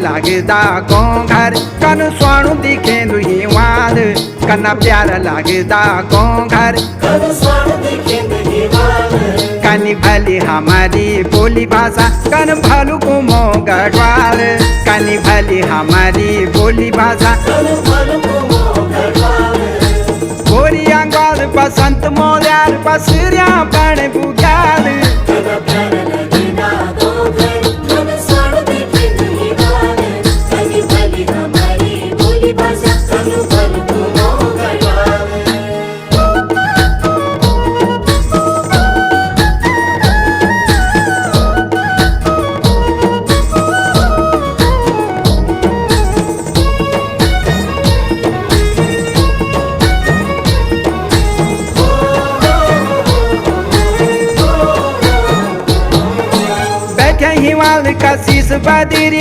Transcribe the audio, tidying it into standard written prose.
लागदा गोंघर कन स्वाणु दिखे दुही वाल कना प्यारा लागदा गोंघर कनी भली हमारी बोली भाषा कन भलु को गढ़वाल कनी भली हमारी बोली भाषा गोरिया गाल बसंत मोल्यार बसरिया बण बुगाल हिमाल का शीश बदरी